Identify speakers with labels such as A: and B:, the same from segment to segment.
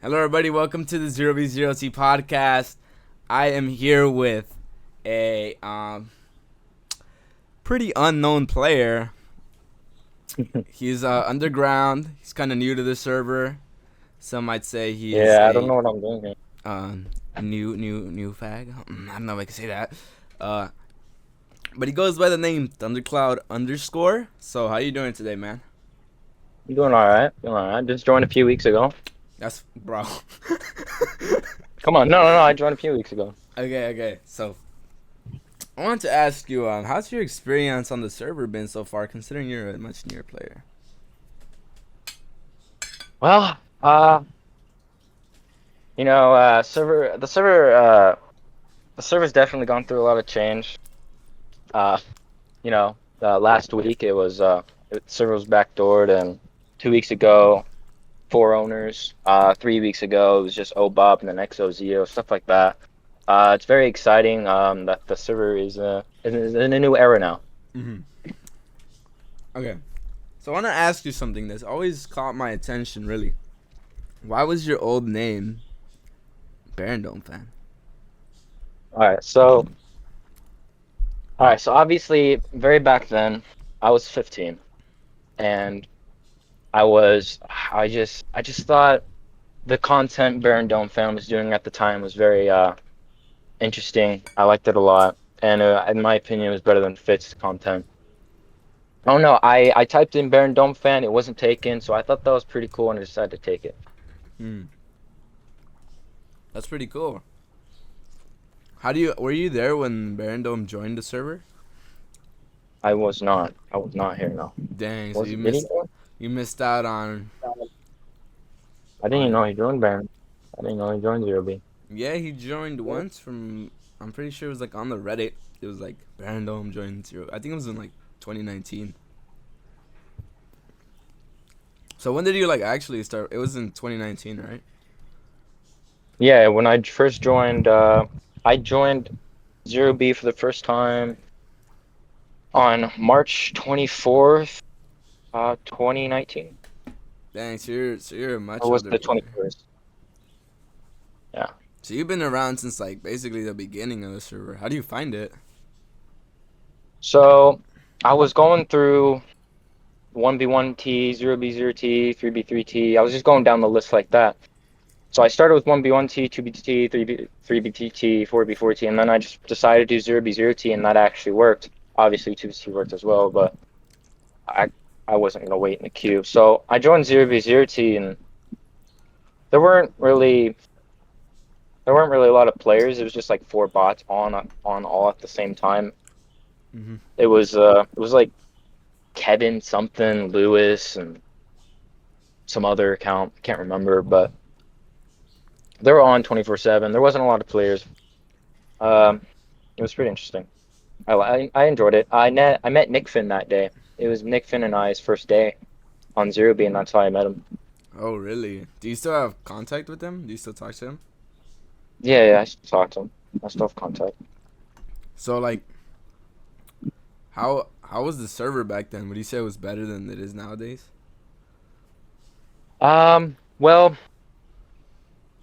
A: Hello, everybody. Welcome to the 0v0t podcast. I am here with a pretty unknown player. He's underground. He's kind of new to the server. Some might say he is
B: Yeah, I don't
A: a
B: know what I'm doing here.
A: new fag. I don't know if I can say that. Uh, but he goes by the name Thundercloud_. So how you doing today, man?
B: I'm doing all right. Doing all right. Just joined a few weeks ago.
A: That's bro.
B: Come on, no. I joined a few weeks ago.
A: Okay. So I wanted to ask you, how's your experience on the server been so far, considering you're a much newer player?
B: Well, the server's definitely gone through a lot of change. Uh, last week the server was backdoored, and 2 weeks ago, four owners. 3 weeks ago, it was just OBOB and then XOZO, stuff like that. It's very exciting. That the server is in a new era now.
A: Mm-hmm. Okay. So I want to ask you something that's always caught my attention, really. Why was your old name Baron Dome fan?
B: All right, so. All right, so obviously, very back then, I was 15, and I just thought the content Baron Dome fan was doing at the time was very interesting. I liked it a lot, and in my opinion, it was better than Fitz content. Oh no, I typed in Baron Dome fan, it wasn't taken, so I thought that was pretty cool, and I decided to take it.
A: Hmm. That's pretty cool. Were you there when Baron Dome joined the server?
B: I was not. I was not here. No.
A: Dang, so
B: Was did he?
A: you missed out on
B: I didn't even
A: on
B: know he joined Baron. I didn't know he joined Zero B.
A: Yeah, he joined once from, I'm pretty sure it was like on the Reddit. It was like Baron Dome joined Zero. I think it was in like 2019. So when did you like actually start? It was in 2019, right?
B: Yeah, when I first joined, I joined Zero B for the first time on March 24th, 2019.
A: Dang, so you're a much
B: Or was it
A: older
B: the
A: player.
B: 21st? Yeah.
A: So you've been around since like basically the beginning of the server. How do you find it?
B: So I was going through 1v1T, 0v0T, 3v3T. I was just going down the list like that. So I started with 1v1T, 2v2T, 3v3T, 4v4T, and then I just decided to do 0v0T, and that actually worked. Obviously, 2v2 worked as well, but I I wasn't gonna wait in the queue. So I joined 0v0T, and there weren't really there weren't really a lot of players. It was just like four bots on all at the same time.
A: Mm-hmm.
B: It was like Kevin something, Lewis, and some other account. I can't remember, but they were on 24/7. There wasn't a lot of players. Um, it was pretty interesting. I enjoyed it. I met Nick Finn that day. It was Nick Finn and I's first day on Zero B, and that's how I met him.
A: Oh, really? Do you still have contact with him? Do you still talk to him?
B: Yeah, I still talked to him. I still have contact.
A: So like, how was the server back then? Would you say it was better than it is nowadays?
B: Well,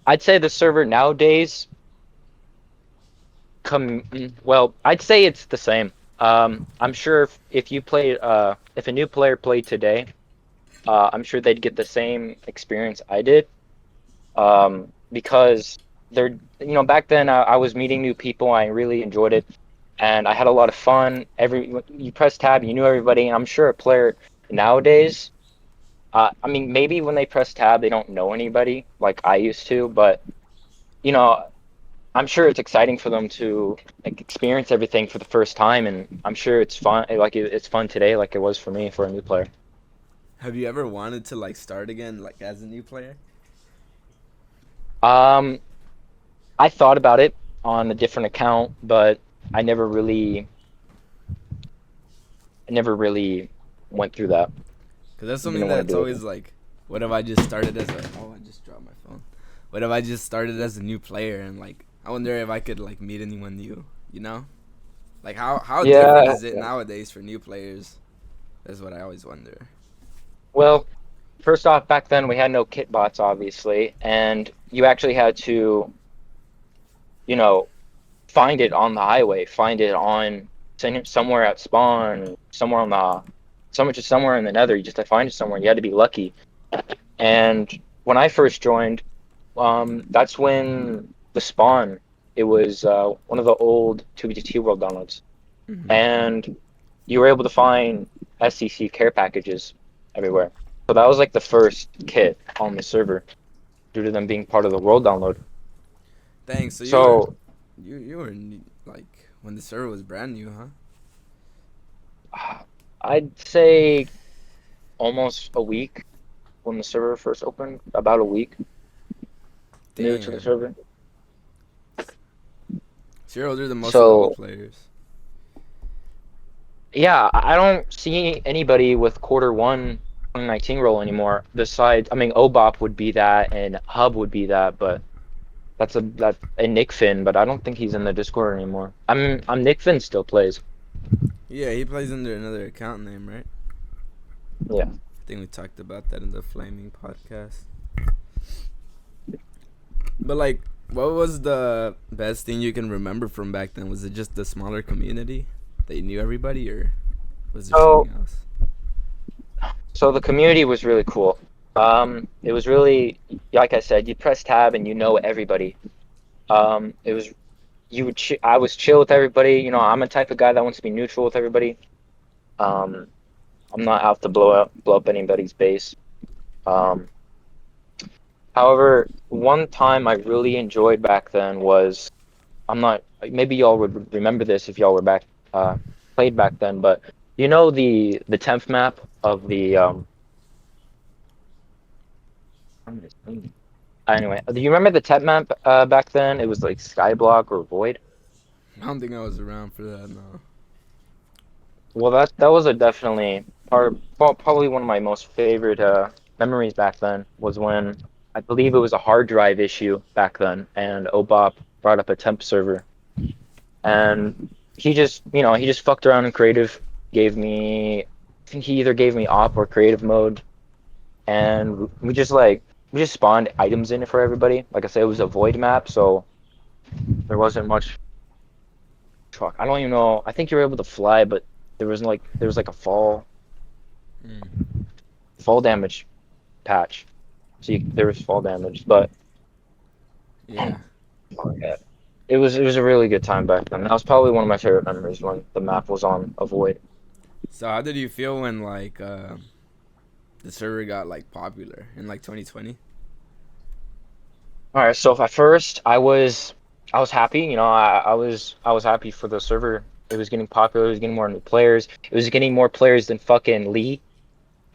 B: I'd say the server nowadays I'd say it's the same. I'm sure if you play if a new player played today, I'm sure they'd get the same experience I did. Because back then I was meeting new people. I really enjoyed it, and I had a lot of fun. You press tab, you knew everybody, and I'm sure a player nowadays, I mean, maybe when they press tab, they don't know anybody like I used to, but you know, I'm sure it's exciting for them to like experience everything for the first time, and I'm sure it's fun. It's fun today, like it was for me for a new player.
A: Have you ever wanted to like start again, like as a new player?
B: Um, I thought about it on a different account, but I never really went through that.
A: Because that's
B: I
A: something
B: didn't want to
A: that's
B: do it.
A: always like, what if I just started as a? Oh, I just dropped my phone. What if I just started as a new player and like, I wonder if I could like meet anyone new. You know, like how different
B: Yeah,
A: is it nowadays for new players? That's what I always wonder.
B: well, first off, back then we had no kit bots, obviously, and you actually had to, you know, find it on the highway, find it on somewhere at spawn, somewhere on the, somewhere in the nether. You just had to find it somewhere. You had to be lucky. And when I first joined, that's when the spawn. It was one of the old 2BTT world downloads,
A: Hmm.
B: and you were able to find SCC care packages everywhere. So that was like the first kit on the server due to them being part of the world download.
A: Dang, so
B: So
A: you were like when the server was brand new, huh?
B: I'd say almost a week when the server first opened, about a week new to the
A: Damn.
B: server.
A: So you're older than most of the old
B: So
A: players.
B: yeah, I don't see anybody with quarter 1 2019 role anymore. Besides, I mean, Obop would be that, and Hub would be that, but that's a Nick Finn, but I don't think he's in the Discord anymore. I'm Nick Finn still plays.
A: Yeah, he plays under another account name, right?
B: Yeah.
A: I think we talked about that in the Flaming podcast. But like, what was the best thing you can remember from back then? Was it just the smaller community that you knew everybody, or was there
B: So
A: something else?
B: so the community was really cool. It was really, like I said, you press tab and you know everybody. It was I was chill with everybody. You know, I'm a type of guy that wants to be neutral with everybody. Um, I'm not out to blow up anybody's base. Um, However, one time I really enjoyed back then was, I'm not, maybe y'all would remember this if y'all were back, played back then, but you know the 10th map of the anyway, do you remember the 10th map back then? It was like Skyblock or Void.
A: I don't think I was around for that. No.
B: Well, that was a definitely probably one of my most favorite memories back then was when I believe it was a hard drive issue back then, and Obop brought up a temp server, and he just fucked around in creative, gave me, I think he either gave me op or creative mode, and we just spawned items in it for everybody. Like I said, it was a void map, so there wasn't much truck. I don't even know. I think you were able to fly, but there was like a
A: Mm.
B: fall damage patch. So there was fall damage, but
A: Yeah.
B: yeah, it was a really good time back then. That was probably one of my favorite memories when the map was on a void.
A: So how did you feel when like the server got like popular in like 2020?
B: All right, so at first I was happy. You know, I was happy for the server. It was getting popular. It was getting more new players. It was getting more players than fucking Lee.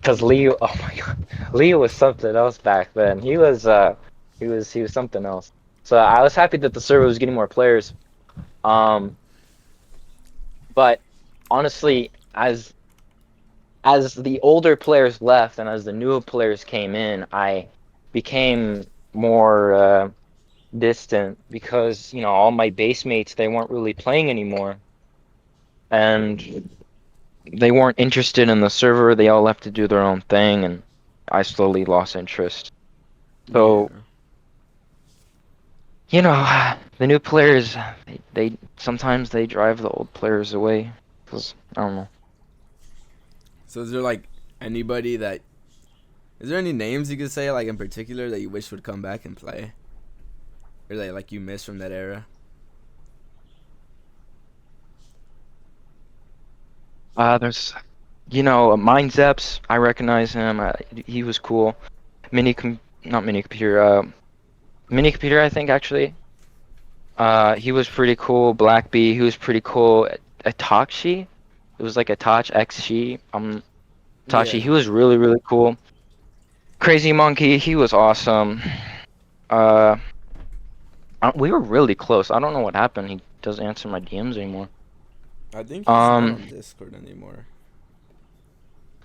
B: Cause Lee, oh my God, Lee was something else back then. He was something else. So I was happy that the server was getting more players. Um, but honestly, as the older players left and as the newer players came in, I became more distant because, you know, all my base mates, they weren't really playing anymore, and they weren't interested in the server. They all left to do their own thing, and I slowly lost interest.
A: Yeah.
B: So, you know, the new players, they sometimes they drive the old players away because I don't know.
A: So is there like anybody that is there any names you could say like in particular that you wish would come back and play, or that like you miss from that era?
B: There's, you know, Mind Zeps. I recognize him. He was cool. Not mini computer. Mini computer. I think actually. He was pretty cool. Black Bee. He was pretty cool. Itachi. It was like Itachi X She. Itachi.
A: Yeah.
B: He was really really cool. Crazy Monkey. He was awesome. Uh, we were really close. I don't know what happened. He doesn't answer my DMs anymore.
A: I think he's not
B: Um,
A: on Discord anymore.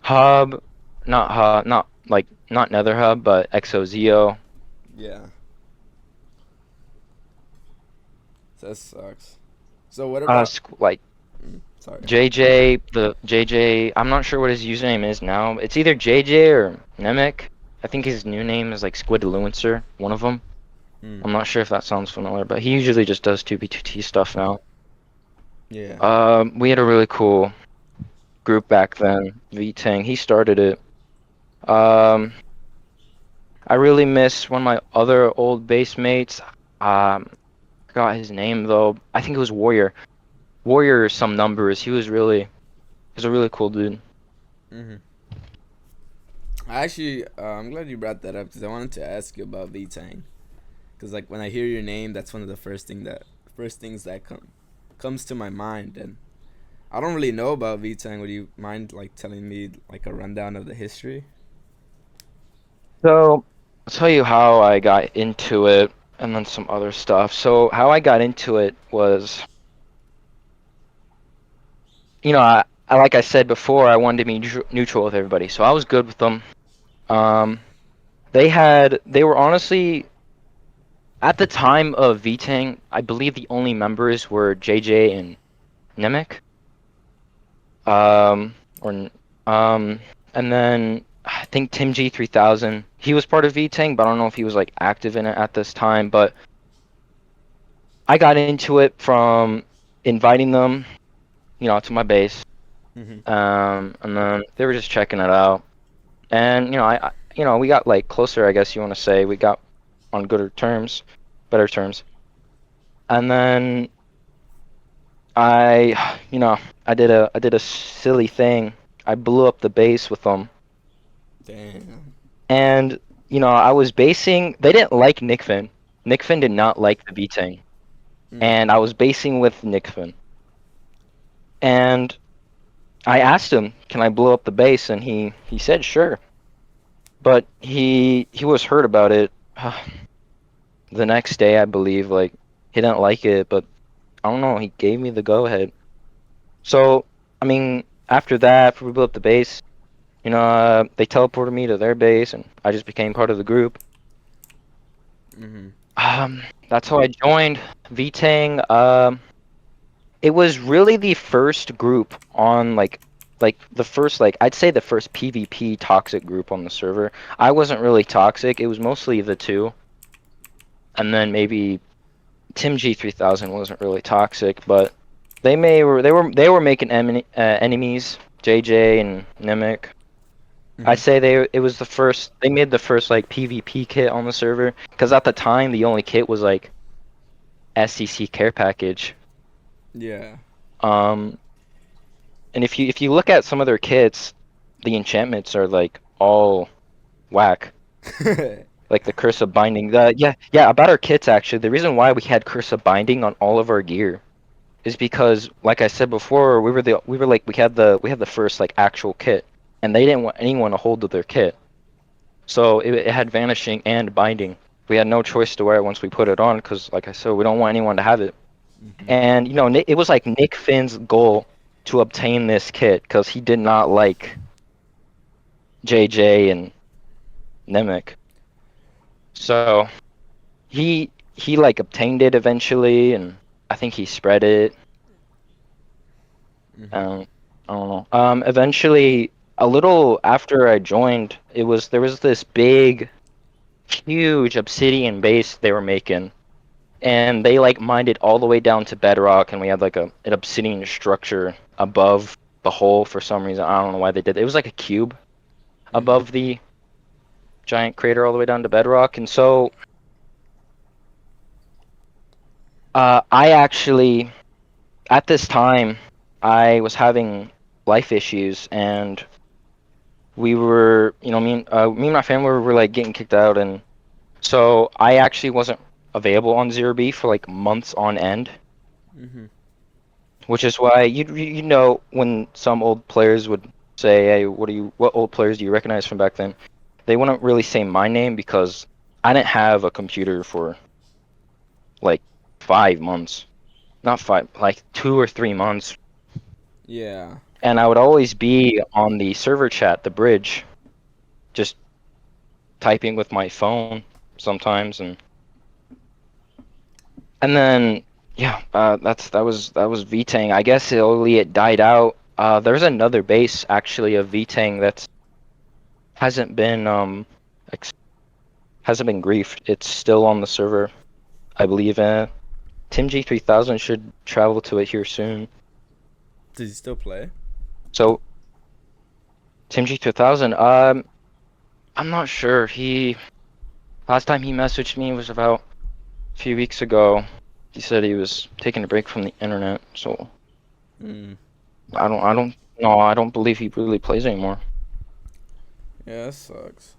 B: Hub, not Hub, not like not Nether Hub, but XOZO.
A: Yeah. So that sucks. So what
B: Uh,
A: about
B: like
A: mm. Sorry.
B: JJ, I'm not sure what his username is now. It's either JJ or Nemec. I think his new name is like Squidluencer, one of them.
A: Mm.
B: I'm not sure if that sounds familiar, but he usually just does 2B2T stuff now.
A: Yeah.
B: We had a really cool group back then, V-Tang. He started it. Um, I really miss one of my other old base mates. Forgot his name though. I think it was Warrior. Warrior some numbers. He was a really cool dude.
A: Hmm. I actually, I'm glad you brought that up because I wanted to ask you about V Tang. Because like when I hear your name, that's one of the first things that comes to my mind. And I don't really know about V Tang. Would you mind like telling me like a rundown of the history?
B: So I'll tell you how I got into it and then some other stuff. So how I got into it was, like I said before, I wanted to be neutral with everybody. So I was good with them. Um, they were honestly at the time of VTang, I believe the only members were JJ and Nemec. Um, or um, and then I think Tim G 3000. He was part of VTang, but I don't know if he was like active in it at this time. But I got into it from inviting them, to my base.
A: Mm-hmm.
B: And then they were just checking it out. And we got like closer, I guess you want to say. We got on gooder terms, better terms. And then I did a silly thing. I blew up the base with them.
A: Damn.
B: And I was basing. They didn't like Nick Finn. Nick Finn did not like the beating,
A: Mm.
B: and I was basing with Nick Finn. And I asked him, "Can I blow up the base?" And he said, "Sure." But he was hurt about it. The next day, I believe, like he didn't like it, but I don't know. He gave me the go ahead. So I mean, after that, after we blew up the base, they teleported me to their base, and I just became part of the group.
A: Mm-hmm.
B: That's how I joined VTang. It was really the first group on like the first I'd say the first PvP toxic group on the server. I wasn't really toxic. It was mostly the two, and then maybe Tim G 3000 wasn't really toxic, but they were making enemies. JJ and Nemec. I
A: Mm-hmm.
B: say it was the first. They made the first like PvP kit on the server because at the time the only kit was like SCC care package.
A: Yeah.
B: Um, and if you look at some of their kits, the enchantments are like all whack. Like the curse of binding. Yeah, about our kits actually. The reason why we had curse of binding on all of our gear is because, like I said before, we had the first like actual kit, and they didn't want anyone to hold to their kit. So it had vanishing and binding. We had no choice to wear it once we put it on because, like I said, we don't want anyone to have it.
A: Mm-hmm.
B: And it was like Nick Finn's goal to obtain this kit because he did not like JJ and Nemec. So he like obtained it eventually, and I think he spread it.
A: Mm-hmm.
B: Um, I don't know. Eventually, a little after I joined, there was this big, huge obsidian base they were making, and they like mined it all the way down to bedrock, and we had like an obsidian structure above the hole for some reason. I don't know why they did it. It was like a cube
A: Mm-hmm.
B: above the giant crater all the way down to bedrock, and so I actually at this time I was having life issues, and we were, me and my family were like getting kicked out, and so I actually wasn't available on Zero B for like months on end.
A: Mm-hmm.
B: Which is why when some old players would say, "Hey, what old players do you recognize from back then?" They wouldn't really say my name because I didn't have a computer for like 5 months, not five, like 2 or 3 months,
A: Yeah.
B: and I would always be on the server chat, the bridge, just typing with my phone sometimes, and then Yeah, that was VTang. I guess it died out. There's another base actually of VTang that hasn't been ex hasn't been griefed. It's still on the server, I believe. Tim G3000 should travel to it here soon.
A: Does he still play?
B: So Tim G3000, I'm not sure. He last time he messaged me was about a few weeks ago. He said he was taking a break from the internet. So
A: Hmm.
B: I don't no, I don't believe he really plays anymore.
A: Yeah, that sucks.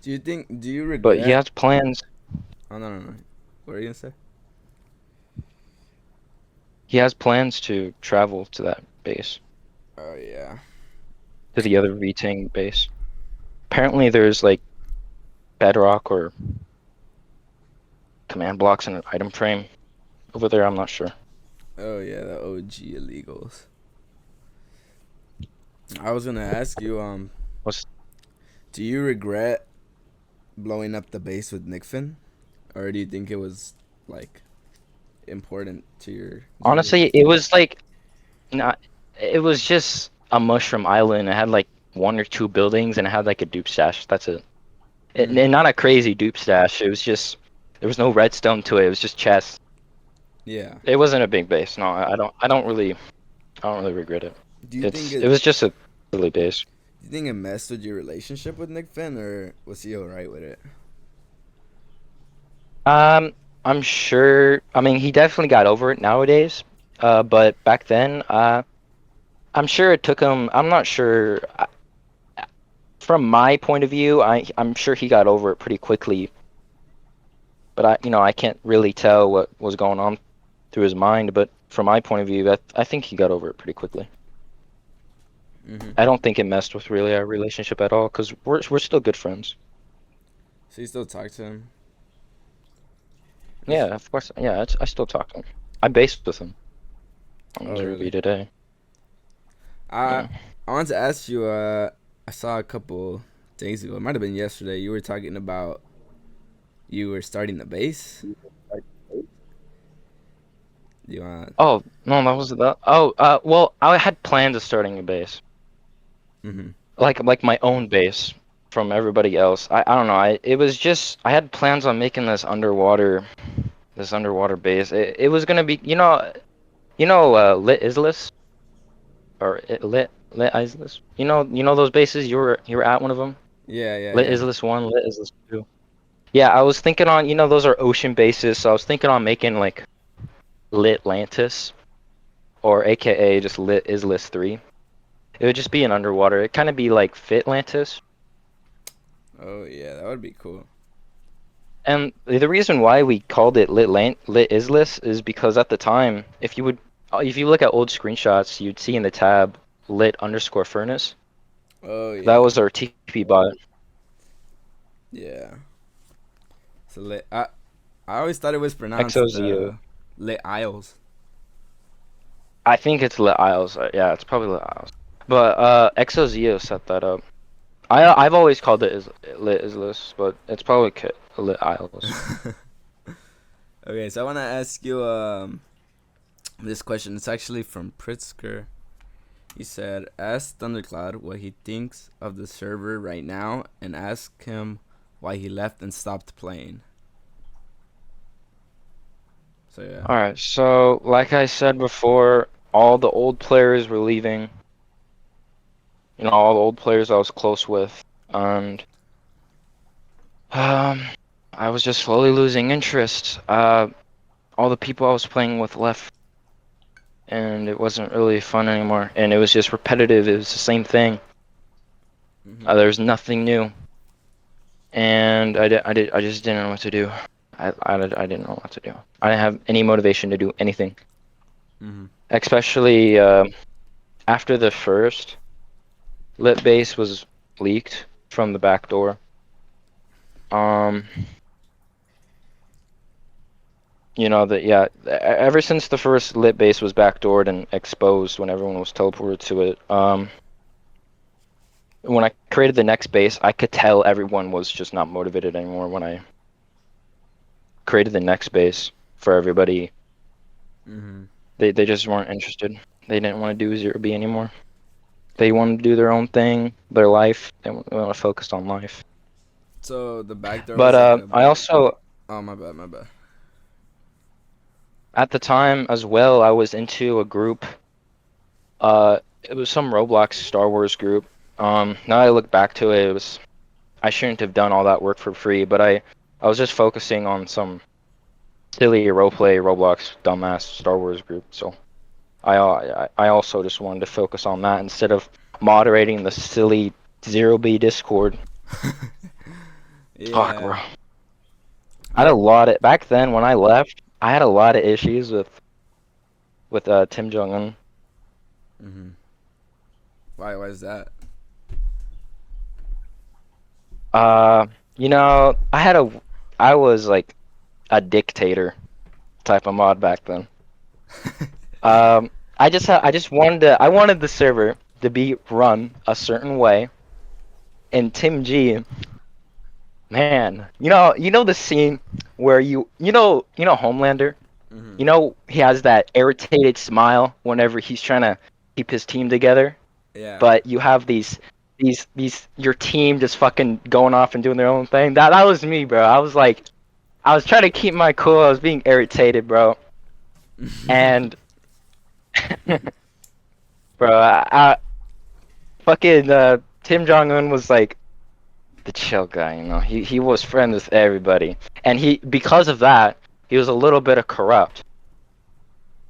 A: Do you think? Do you
B: But he
A: regret?
B: has plans.
A: Oh no, no, no. What are you gonna say?
B: He has plans to travel to that base,
A: Oh yeah.
B: to the other VTing base. Apparently, there's like bedrock or command blocks in an item frame over there. I'm not sure.
A: Oh yeah, the OG illegals. I was gonna ask you,
B: What's
A: do you regret blowing up the base with Nickfin, or do you think it was like important to your journey?
B: honestly, it was like not. It was just a mushroom island. It had like one or two buildings and it had like a dupe stash. That's it.
A: Mm.
B: And not a crazy dupe stash. It was just there was no redstone to it. It was just chests.
A: Yeah.
B: It wasn't a big base. No, I don't really regret it.
A: Do you think
B: It
A: it?
B: was just a silly base.
A: Do you think it messed with your relationship with Nickfin, or was he alright with it?
B: Um, I'm sure. I mean, he definitely got over it nowadays. But back then, I'm sure it took him. I'm not sure. From my point of view, I'm sure he got over it pretty quickly. But I can't really tell what was going on through his mind. But from my point of view, I think he got over it pretty quickly.
A: Mm-hmm.
B: I don't think it messed with really our relationship at all because we're still good friends.
A: So you still talk to him?
B: Yeah,
A: Is
B: of course. Yeah, I still talk to him. I based with him on
A: oh
B: 0B
A: really?
B: today.
A: I
B: Yeah.
A: I wanted to ask you. I saw a couple days ago. It might have been yesterday. You were talking about you were starting the base. You want?
B: Oh, no, that was that. Oh, well, I had plans of starting a base,
A: Mm-hmm.
B: like my own base from everybody else. I don't know. It was just I had plans on making this underwater base. It was gonna be Lit Isles or Lit Isles. You know those bases. You were at one of them.
A: Yeah, yeah,
B: Lit
A: yeah.
B: Isles 1, Lit Isles 2. Yeah, I was thinking on those are ocean bases, so I was thinking on making like Lit Atlantis or AKA just Lit Isles 3. It would just be an underwater. It'd kind of be like Fitlantis.
A: Oh yeah, that would be cool.
B: And the reason why we called it Lit Islis is because at the time, if you look at old screenshots, you'd see in the tab lit underscore furnace.
A: Oh
B: That
A: yeah,
B: was our TP bot.
A: yeah. So lit. I always thought it was pronounced
B: XOZO.
A: lit Isles.
B: I think it's Lit Isles. Yeah, it's probably Lit Isles. But XOZO set that up. I've always called it Lit Islis, but it's probably Lit Isles.
A: Okay, so I want to ask you this question. It's actually from Pritzker. He said, "Ask Thundercloud what he thinks of the server right now, and ask him why he left and stopped playing." So yeah.
B: All right, so like I said before, all the old players were leaving. All the old players I was close with, and um, I was just slowly losing interest. All the people I was playing with left, and it wasn't really fun anymore. And it was just repetitive. It was the same thing.
A: Mhm.
B: There was nothing new, and I just didn't know what to do. I didn't know what to do. I didn't have any motivation to do anything,
A: Mhm.
B: especially after the first lit base was leaked from the back door. Um, that yeah, ever since the first lit base was backdoored and exposed when everyone was teleported to it, when I created the next base, I could tell everyone was just not motivated anymore when I created the next base. for everybody.
A: Mhm.
B: They just weren't interested. They didn't want to do 0B anymore. They wanted to do their own thing, their life. They want to focus on life.
A: So the back door
B: But
A: was like a
B: I
A: big.
B: also,
A: Oh, my bad, my bad.
B: at the time as well, I was into a group. It was some Roblox Star Wars group. Now I look back to it, it was I shouldn't have done all that work for free, but I was just focusing on some silly roleplay Roblox dumbass Star Wars group. So I also just wanted to focus on that instead of moderating the silly 0B Discord. Fuck, bro.
A: Yeah.
B: I had
A: I.
B: a lot of back then when I left. I had a lot of issues with Tim Jong Un.
A: Mhm. Why is that?
B: Uh, I was like a dictator type of mod back then. I just I wanted the server to be run a certain way, and Tim G, man, you know the scene where you know Homelander,
A: Mhm.
B: you know he has that irritated smile whenever he's trying to keep his team together,
A: Yeah.
B: but you have these your team just fucking going off and doing their own thing. That was me, bro. I was trying to keep my cool. I was being irritated, bro. And bro, fucking Tim Jong Un was like the chill guy, you know. He was friends with everybody, and he because of that he was a little bit of corrupt.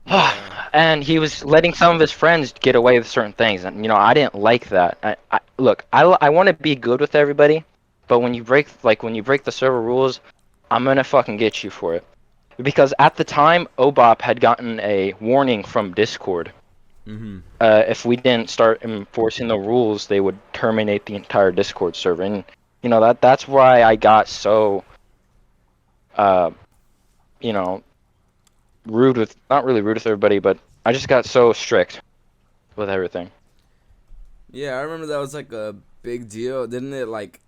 A: Yeah.
B: And he was letting some of his friends get away with certain things, and I didn't like that. Look, I want to be good with everybody, but when you break the server rules, I'm gonna fucking get you for it. Because at the time, OBOP had gotten a warning from Discord.
A: Mhm.
B: If we didn't start enforcing the rules, they would terminate the entire Discord server. And that's why I got so uh, you know, rude with not really rude with everybody, but I just got so strict with everything.
A: Yeah, I remember that was like a big deal. Didn't it like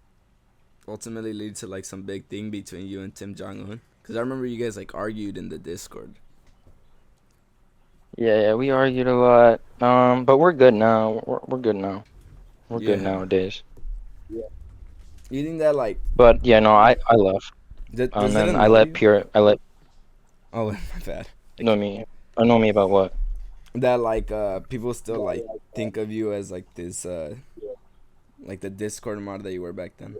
A: ultimately lead to like some big thing between you and Tim Jong Un? Because I remember you guys like argued in the Discord.
B: Yeah, we argued a lot. But we're good now. We're good now. We're good
A: Yeah.
B: nowadays.
A: You think that like
B: But yeah, no, I left. And
A: does it
B: then
A: annoy you?
B: I let
A: Oh, my bad.
B: know me know me about what?
A: That like people still like think of you as like this like the Discord mod that you were back then.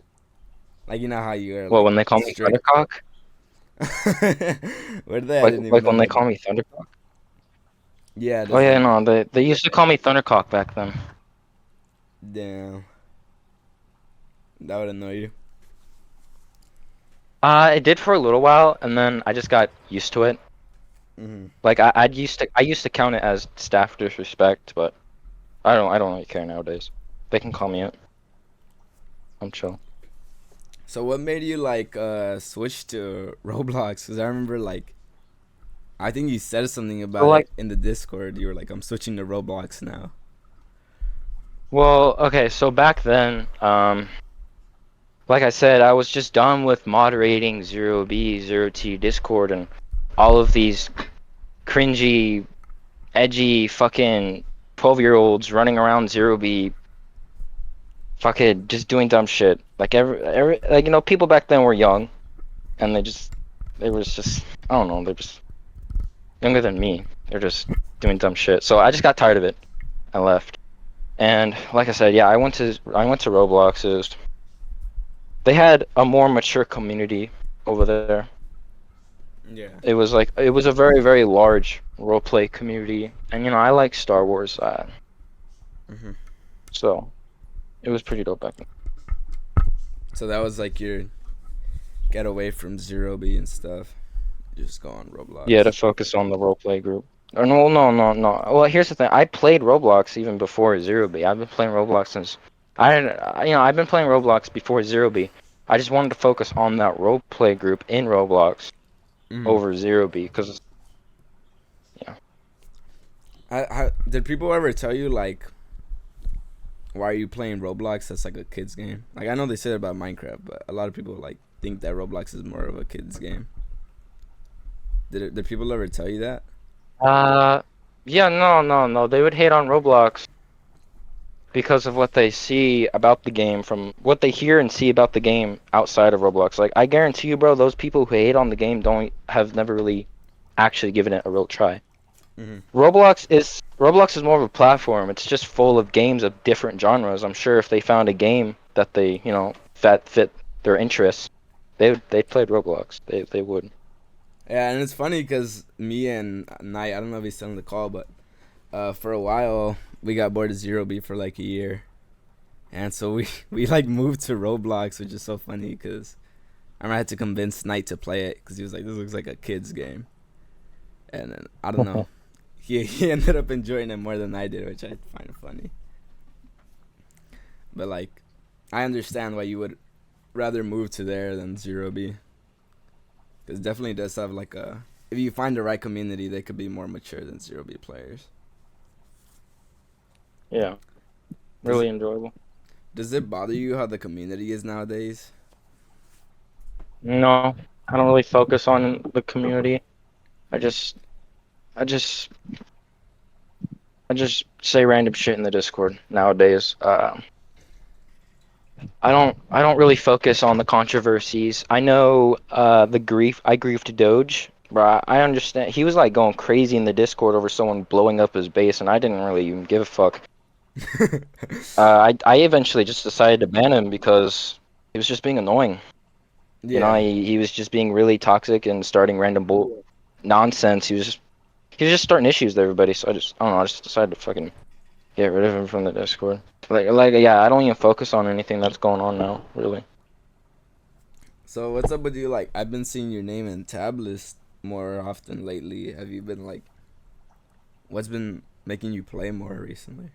A: Like you know how you are
B: Well,
A: like
B: when they call me
A: strict.
B: Thundercock?
A: Where did that? I didn't even
B: Like
A: know
B: when they
A: that.
B: call me Thundercock?
A: Yeah,
B: Oh
A: does
B: yeah,
A: that?
B: no, they used to call me Thundercock back then.
A: Damn, that would annoy you.
B: It did for a little while, and then I just got used to it.
A: Hmm.
B: Like I used to count it as staff disrespect, but I don't really care nowadays. They can call me it. I'm chill.
A: So what made you like switch to Roblox? Cause I remember like I think you said something
B: So
A: about
B: like,
A: it in the Discord. You were like, I'm switching to Roblox now.
B: well, okay, so back then, like I said, I was just done with moderating 0B, 0T Discord and all of these cringy, edgy fucking 12-year-olds running around 0B fucking just doing dumb shit. Like every like people back then were young and they was just I don't know, they're just younger than me. They're just doing dumb shit. So I just got tired of it. I left. And like I said, yeah, I went to Roblox. They had a more mature community over there.
A: Yeah.
B: It was a very very large roleplay community, and I like Star Wars,
A: Hmm.
B: so it was pretty dope back then.
A: So that was like your get away from Zero B and stuff. Just go on
B: Yeah, to
A: Roblox.
B: focus on the roleplay group. Or no. Well, here's the thing. I played Roblox even before Zero B. I've been playing Roblox since I've been playing Roblox before Zero B. I just wanted to focus on that roleplay group in Roblox
A: Hmm.
B: over Zero B because yeah.
A: Did people ever tell you like why are you playing Roblox? That's like a kids game. Like I know they said about Minecraft, but a lot of people like think that Roblox is more of a kids game. Did people ever tell you that?
B: Uh, yeah, no. They would hate on Roblox because of what they see about the game from what they hear and see about the game outside of Roblox. Like, I guarantee you, bro, those people who hate on the game don't have never really actually given it a real try.
A: Hmm.
B: Roblox is more of a platform. It's just full of games of different genres. I'm sure if they found a game that they, that fit their interests, they played Roblox. They would.
A: Yeah, and it's funny because me and Knight, I don't know if he's still on the call, but for a while we got bored of Zero B for like a year, and so we we like moved to Roblox, which is so funny because I had to convince Knight to play it because he was like, "This looks like a kid's game," and then, I don't know, he ended up enjoying it more than I did, which I find funny. But like, I understand why you would rather move to there than Zero B because definitely does have like a. If you find the right community, they could be more mature than Zero B players.
B: Yeah,
A: Does
B: really enjoyable.
A: does it bother you how the community is nowadays?
B: No, I don't really focus on the community. I just, I just, I just say random shit in the Discord nowadays. I don't really focus on the controversies. I know the grief. I griefed Doge, but I understand he was like going crazy in the Discord over someone blowing up his base, and I didn't really even give a fuck. I eventually just decided to ban him because he was just being annoying.
A: Yeah.
B: He was just being really toxic and starting random bull nonsense. He was just starting issues with everybody. So I don't know. I just decided to fucking get rid of him from the Discord. Yeah, I don't even focus on anything that's going on now, really.
A: So what's up with you? Like, I've been seeing your name in tab list more often lately. Have you been like, what's been making you play more recently?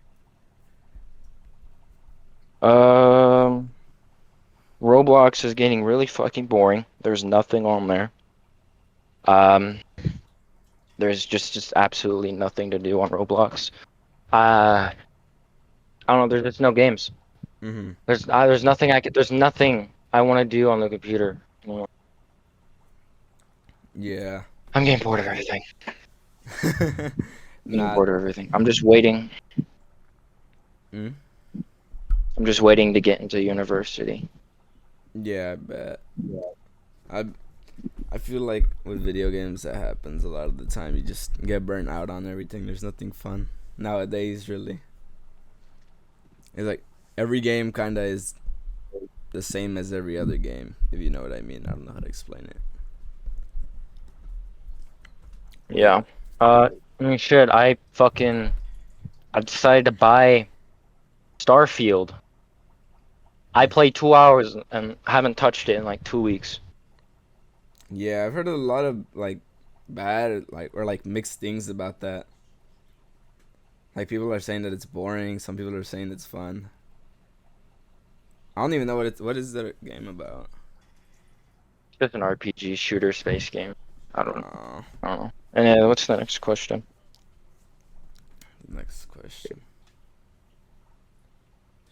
B: Um, Roblox is getting really fucking boring. There's nothing on there. Um, there's just absolutely nothing to do on Roblox. I don't know. There's just no games.
A: Mm-hmm.
B: There's nothing I want to do on the computer anymore.
A: Yeah.
B: I'm getting bored of everything. I'm getting
A: Not.
B: bored of everything. I'm just waiting.
A: Mm?
B: I'm just waiting to get into university.
A: Yeah, I bet. I I feel like with video games that happens a lot of the time. You just get burnt out on everything. There's nothing fun nowadays, really. It's like every game kind of is the same as every other game, if you know what I mean. I don't know how to explain it. Like,
B: Yeah. I mean, shit. I decided to buy Starfield. I played 2 hours and haven't touched it in like 2 weeks.
A: yeah, I've heard a lot of like bad, like, or like mixed things about that. Like, people are saying that it's boring. Some people are saying it's fun. I don't even know what is that game about.
B: It's just an RPG shooter space game. I don't know.
A: Uh,
B: I don't know. And then what's the next question?
A: Next question.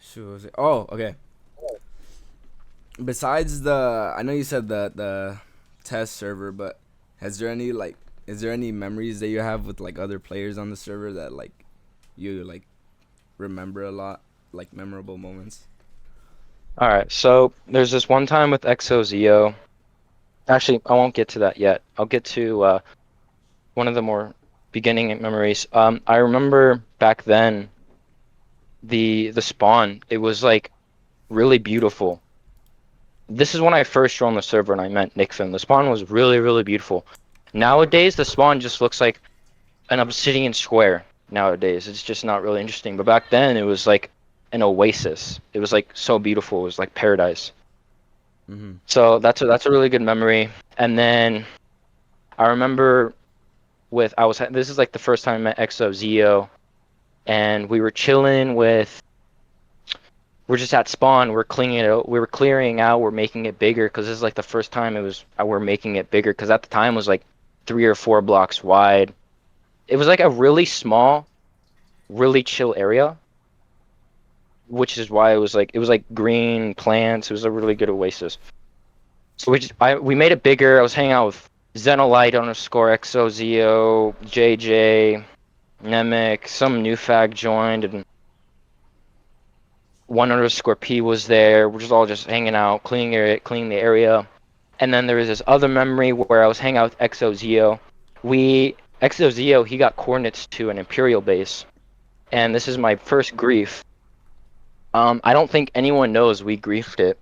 A: Sure. Was it? Oh, okay. Besides I know you said the test server, but has there any like, is there any memories that you have with like other players on the server that like you like remember a lot, like memorable moments?
B: All right. So there's this one time with XOZO. Actually, I won't get to that yet. I'll get to one of the more beginning memories. I remember back then the spawn. It was like really beautiful. This is when I first joined the server and I met Nickfin. The spawn was really, really beautiful. Nowadays, the spawn just looks like an obsidian square. Nowadays, it's just not really interesting. But back then, it was like an oasis. It was like so beautiful. It was like paradise.
A: Mm-hmm.
B: So that's a really good memory. And then I remember this is like the first time I met EXO Zio, and we were chilling with. We're just at spawn. We're cleaning it out. We were clearing out. We're making it bigger because this is like the first time we're making it bigger because at the time it was like 3 or 4 blocks wide. It was like a really small, really chill area, which is why it was like green plants. It was a really good oasis. So we made it bigger. I was hanging out with Zenolite underscore XOZO, JJ, Nemic, some new fag joined, and one underscore P was there. We're just all just hanging out, cleaning the area. And then there was this other memory where I was hanging out with XOZO. XOZO, he got coordinates to an Imperial base, and this is my first grief. I don't think anyone knows we griefed it,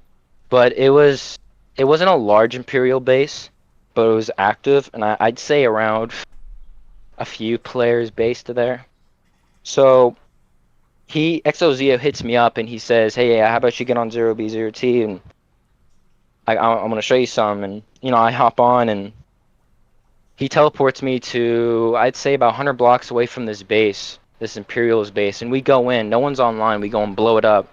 B: but it wasn't a large Imperial base, but it was active, and I'd say around a few players based there. So XOZO hits me up and he says, "Hey, how about you get on 0B0T and I'm gonna show you some." And I hop on and he teleports me to, I'd say, about 100 blocks away from this base, this Imperialist base, and we go in. No one's online. We go and blow it up.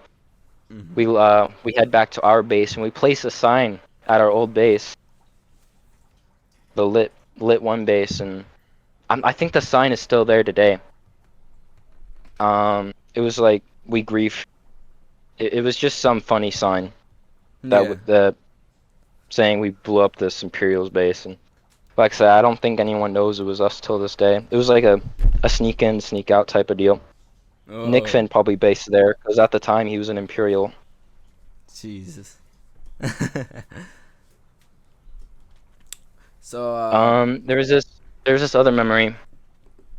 A: Mm-hmm.
B: We head back to our base and we place a sign at our old base, the lit one base, and I think the sign is still there today. It was like we grief. It was just some funny sign
A: Yeah.
B: that saying we blew up this Imperial's base, and like I said, I don't think anyone knows it was us till this day. It was like a sneak in, sneak out type of deal. Nick
A: Oh,
B: Finn probably based there because at the time he was an Imperial.
A: Jesus. So.
B: There was this other memory.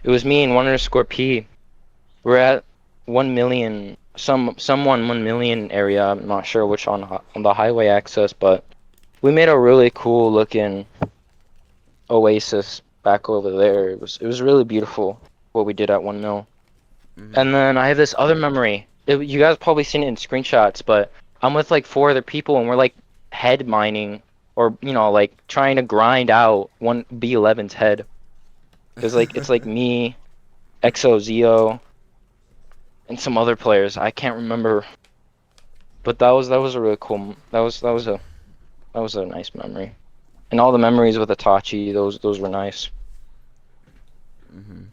B: It was me and one underscore P. We're at 1 million, someone 1 million area. I'm not sure which on the highway access, but we made a really cool looking oasis back over there. It was really beautiful what we did at 1 mil.
A: Mm-hmm.
B: And then I have this other memory. You guys probably seen it in screenshots, but I'm with like four other people and we're like head mining or like trying to grind out one B11's head. It's like me, XOZO, and some other players. I can't remember, but that was a really cool. That was a nice memory. And all the memories with Itachi, those were nice.
A: Mm-hmm.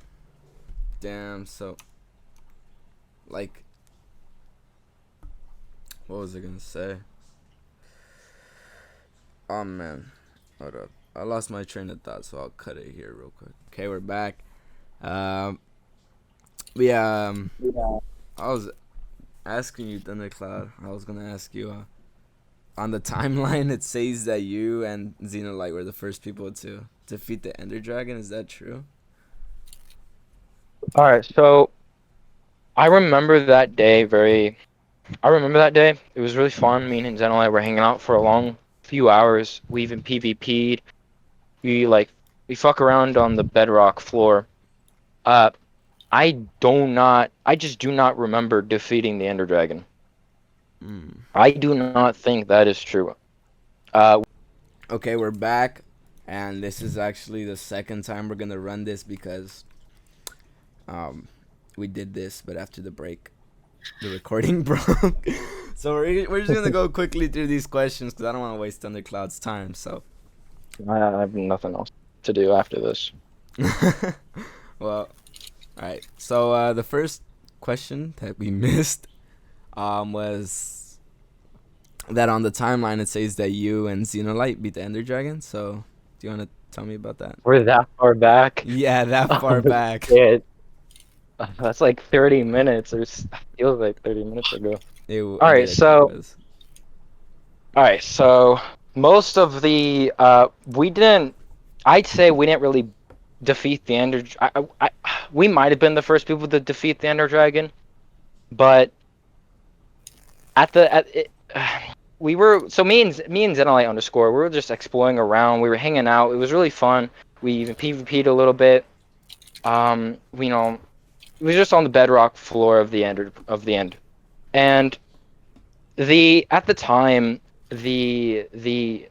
A: Damn. So, like, what was I gonna say? Oh man, hold up. I lost my train of thought, so I'll cut it here real quick. Okay, we're back. Um, we
B: Yeah.
A: I was asking you, Thundercloud. I was gonna ask you. On the timeline, it says that you and Xenolite were the first people to defeat the Ender Dragon. Is that true?
B: All right, so I remember that day very. I remember that day. It was really fun. Me and Zen and I were hanging out for a long few hours. We even PvP'd. We fuck around on the bedrock floor. Uh, I just do not remember defeating the Ender Dragon.
A: Mm.
B: I do not think that is true. Uh,
A: Okay, we're back, and this is actually the second time we're gonna run this because um we did this, but after the break, the recording broke. So we're just gonna go quickly through these questions because I don't want to waste Thundercloud's time. So,
B: I have nothing else to do after this.
A: well, all right. So the first question that we missed was that on the timeline it says that you and Xenolite beat the Ender Dragon. So do you want to tell me about that?
B: We're that far back.
A: Yeah, that far
B: Oh,
A: back.
B: shit. That's like 30 minutes, or feels like 30 minutes ago. All right,
A: Yeah, I think it
B: so
A: was.
B: all right, so most of the we didn't. I'd say we didn't really defeat the Ender. We might have been the first people to defeat the Ender Dragon, but at it, we were so me and Zenolite underscore. We were just exploring around. We were hanging out. It was really fun. We even PvP'd a little bit. It was just on the bedrock floor of the end, and the at the time the the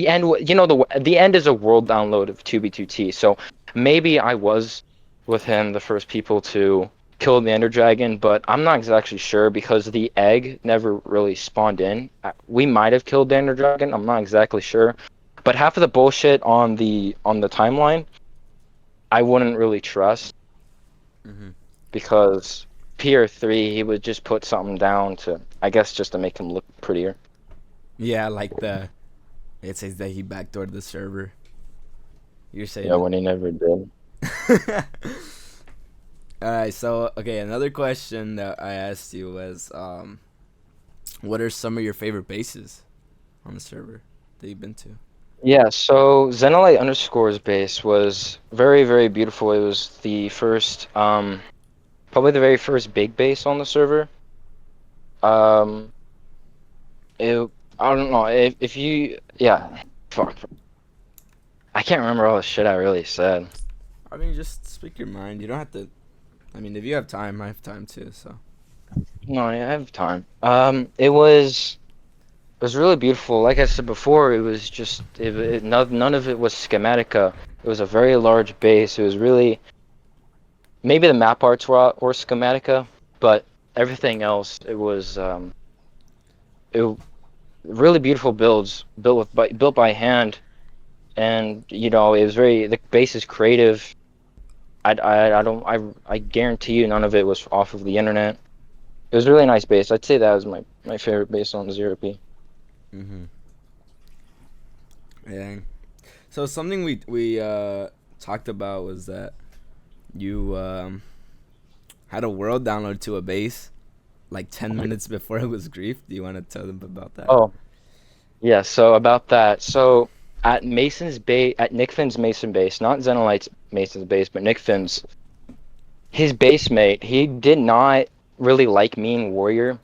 B: end the end is a world download of 2b2t, so maybe I was with him the first people to kill the ender dragon, but I'm not exactly sure because the egg never really spawned in. We might have killed the ender dragon, I'm not exactly sure, but half of the bullshit on the timeline I wouldn't really trust
A: Hmm.
B: because Pier 3 he would just put something down to, I guess, just to make him look prettier.
A: Yeah, like it says that he backdoored the server. You're
B: Yeah,
A: saying
B: when he never did.
A: it. All right. So okay, another question that I asked you was, what are some of your favorite bases on the server that you've been to?
B: Yeah, so Zenolite underscores base was very, very beautiful. It was the first, probably the very first big base on the server. Um, it, I don't know if you, yeah, fuck, I can't remember all the shit I really said.
A: I mean, just speak your mind. You don't have to. I mean, if you have time, I have time too. So.
B: No, I have time. It was really beautiful. Like I said before, it was just none of it was schematica. It was a very large base. It was really maybe the map arts were schematica, but everything else it really beautiful builds built by hand, and it was very the base is creative. I don't I guarantee you none of it was off of the internet. It was a really nice base. I'd say that was my favorite base on Zero P.
A: Mhm. Yeah. So something we talked about was that you had a world download to a base like 10 minutes before it was grief. Do you want to tell them about that?
B: Oh, yeah, so about that. So at Mason's base, at Nick Finn's Mason base, not Xenolite's Mason's base, but Nick Finn's, his base mate, he did not really like me and Warrior.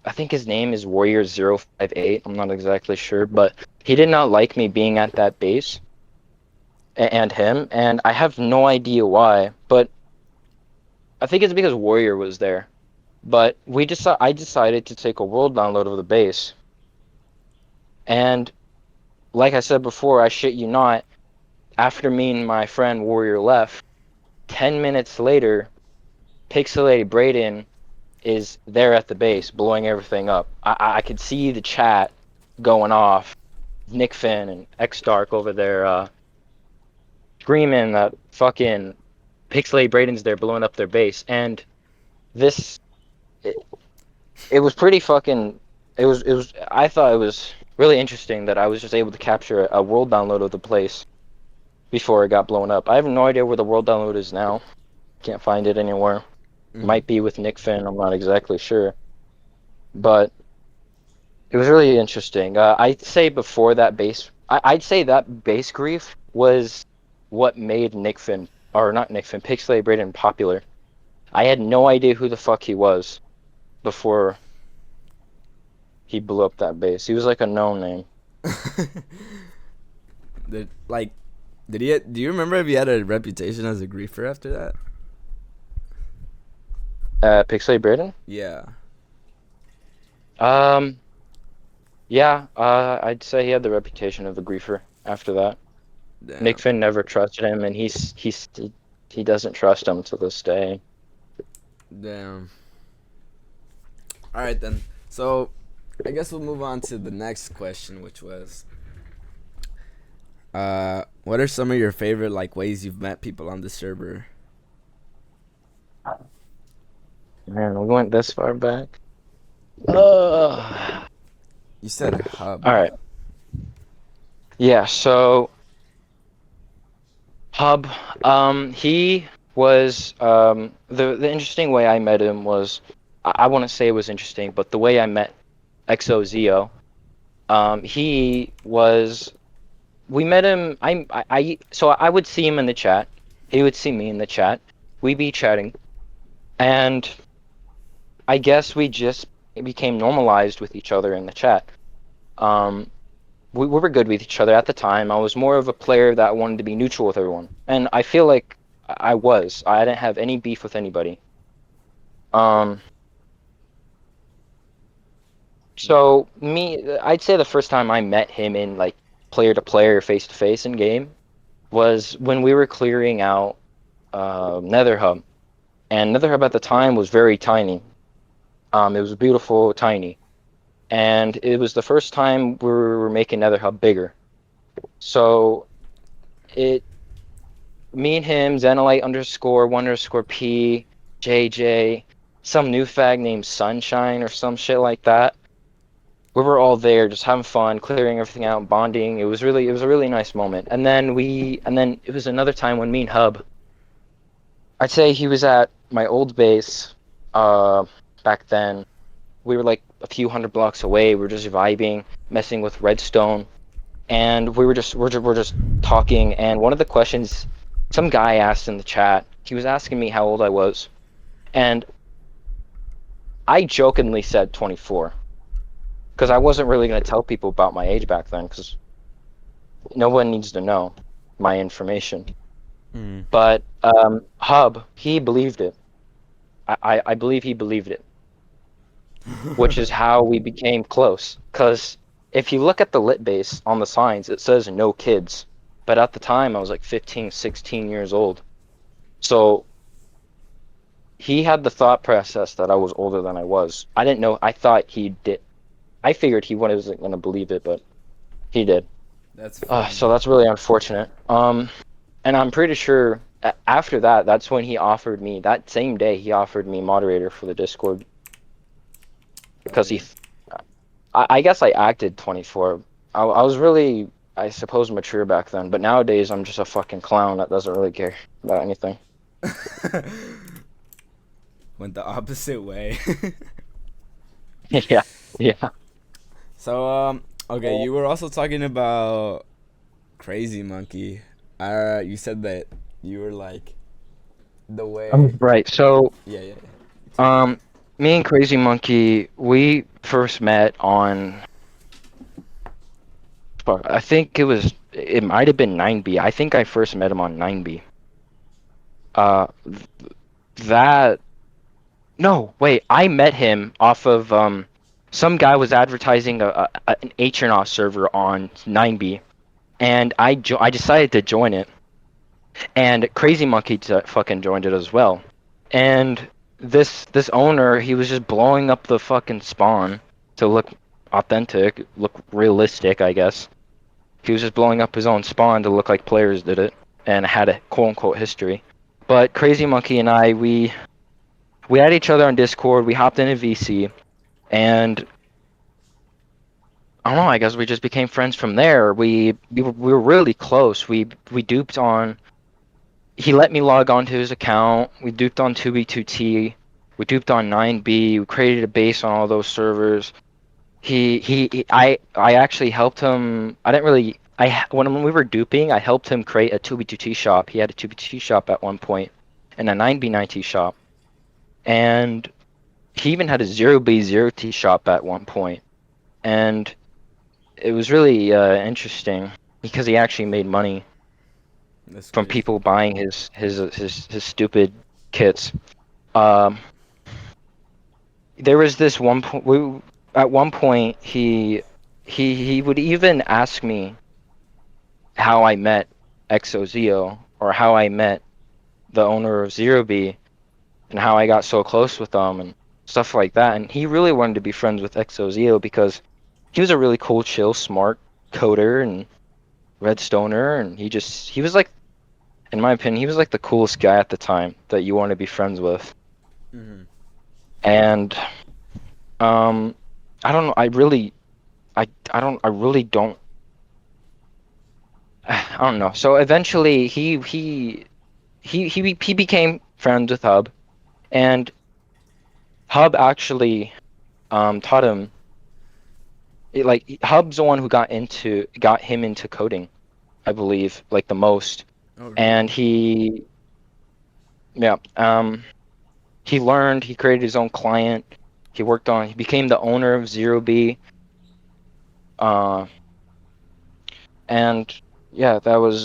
B: I think his name is Warrior 058. I'm not exactly sure, but he did not like me being at that base and him, and I have no idea why, but I think it's because Warrior was there. But I decided to take a world download of the base, and like I said before, I shit you not, after me and my friend Warrior left, 10 minutes later, Pixelated Brayden is there at the base, blowing everything up. I could see the chat going off. Nick Finn and X Dark over there screaming that fucking Pixelated Brayden's there blowing up their base. And this, it, it was pretty fucking. I thought it was really interesting that I was just able to capture a world download of the place before it got blown up. I have no idea where the world download is now. Can't find it anywhere.
A: Mm.
B: Might be with Nick Finn. I'm not exactly sure, but it was really interesting. I'd say before that I'd say that base grief was what made Nick Finn, or not Nick Finn, Pixelate Braden popular. I had no idea who the fuck he was before he blew up that base. He was like a known name.
A: did like did he? Do you remember if he had a reputation as a griefer after that?
B: Pixelate Braden?
A: Yeah.
B: Um, yeah, I'd say he had the reputation of a griefer after that. Nick
A: Damn.
B: Finn never trusted him, and he doesn't trust him to this day.
A: Damn. All right then. So, I guess we'll move on to the next question, which was, what are some of your favorite like ways you've met people on the server?
B: Man, we went this far back. Uh,
A: You said hub.
B: all right. Yeah, so Hub, he was the interesting way I met him was I wouldn't say it was interesting, but the way I met XOZO, he was we met him so I would see him in the chat. He would see me in the chat. We'd be chatting, and I guess we just became normalized with each other in the chat. Um, we were good with each other at the time. I was more of a player that wanted to be neutral with everyone, and I feel like I was. I didn't have any beef with anybody. Um, so I'd say the first time I met him in like player to player, face to face in game was when we were clearing out Nether Hub, and Nether Hub at the time was very tiny. It was beautiful, tiny, and it was the first time we were making Nether Hub bigger. So it me and him, Zenolite underscore one underscore P, JJ, some new fag named Sunshine or some shit like that. we were all there just having fun, clearing everything out, bonding. It was a really nice moment. And then it was another time when me and Hub, I'd say he was at my old base, uh, back then. We were like a few hundred blocks away. We were just vibing, messing with Redstone, and we're just talking. And one of the questions some guy asked in the chat, he was asking me how old I was, and I jokingly said 24 because I wasn't really going to tell people about my age back then because no one needs to know my information.
A: Mm.
B: But Hub, he believed it. I believe he believed it, which is how we became close. Because if you look at the lit base on the signs, it says no kids. But at the time, I was like 15, 16 years old. So he had the thought process that I was older than I was. I didn't know. I thought he did. I figured he wasn't going to believe it, but he did.
A: That's funny.
B: So that's really unfortunate. And I'm pretty sure after that, that's when he offered me, that same day, he offered me moderator for the Discord
A: Oh
B: because
A: yeah.
B: I guess I acted 24. I was really, I suppose, mature back then, but nowadays I'm just a fucking clown that doesn't really care about anything.
A: Went the opposite way.
B: Yeah, yeah.
A: So okay, you were also talking about Crazy Monkey. You said that you were like the way.
B: Right. So,
A: Yeah, yeah, yeah. Tell me.
B: um, me and Crazy Monkey, we first met on, fuck, I think it might have been 9B. I think I first met him on 9B. Uh, that No, wait. I met him off of some guy was advertising an Atronach server on 9B, and I decided to join it, and Crazy Monkey fucking joined it as well. And this owner, he was just blowing up the fucking spawn to look authentic, look realistic, I guess. He was just blowing up his own spawn to look like players did it and had a quote unquote history. But Crazy Monkey and I, we had each other on Discord. We hopped into VC, and I don't know. I guess we just became friends from there. We were really close. We duped on. He let me log on to his account. We duped on 2B2T. We duped on 9B. We created a base on all those servers. I actually helped him. I didn't really. When we were duping, I helped him create a 2B2T shop. He had a 2B2T shop at one point, and a 9B9T shop, and he even had a 0B0T shop at one point, and it was really interesting because he actually made money
A: That's
B: from
A: crazy.
B: people buying his stupid kits. Um, there was this one point. At one point, he would even ask me how I met XOZO or how I met the owner of Zero B and how I got so close with them and stuff like that. And he really wanted to be friends with XOZO because he was a really cool, chill, smart coder and redstoner, and he was like, in my opinion, he was like the coolest guy at the time that you want to be friends with.
A: Mm-hmm.
B: And um, I don't know. I don't. I really don't. I don't know. So eventually, he became friends with Hub, and Hub actually taught him. Hub's the one who got him into coding, I believe, like the most.
A: Oh
B: And
A: really?
B: yeah, he learned. He created his own client. He became the owner of Zero B. Uh, and yeah, that was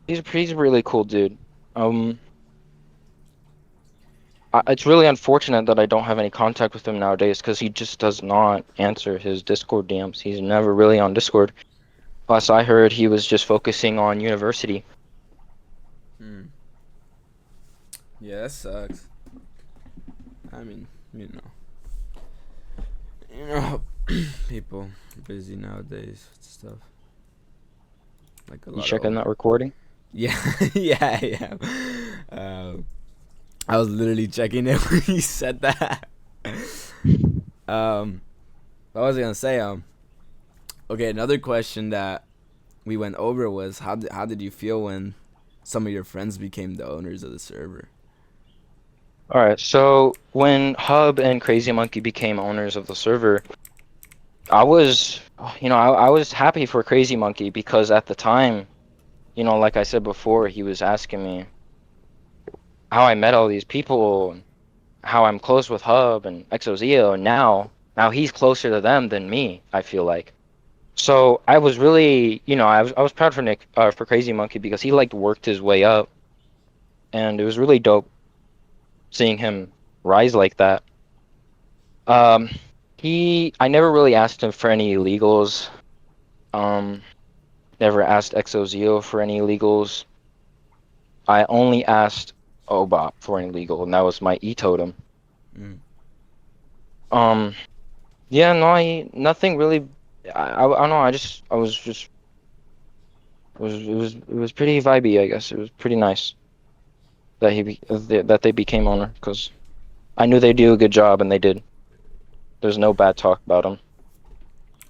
B: he's a really cool dude. Um, it's really unfortunate that I don't have any contact with him nowadays because he just does not answer his Discord DMs. He's never really on Discord. Last I heard, he was just focusing on university.
A: Mm. Yeah, that sucks. I mean, you know, you know, people busy nowadays with stuff. Like a
B: You
A: lot of
B: checking
A: old.
B: that recording?
A: Yeah, yeah, yeah. I was literally checking it when you said that. Um, I was gonna say, okay, another question that we went over was how did you feel when some of your friends became the owners of the server?
B: All right, so when Hub and Crazy Monkey became owners of the server, I was, I was happy for Crazy Monkey because at the time, like I said before, he was asking me how I met all these people, and how I'm close with Hub and XOZeo, and now he's closer to them than me, I feel like. So I was really, I was proud for Nick, for Crazy Monkey because he like worked his way up, and it was really dope seeing him rise like that. Um, I never really asked him for any illegals. Um, Never asked XOZeo for any illegals. I only asked Obop for an illegal, and that was my E totem.
A: Mm.
B: Um, yeah, no, nothing really. I don't know. It was pretty vibey, I guess. It was pretty nice that that they became owner because I knew they'd do a good job, and they did. There's no bad talk about them.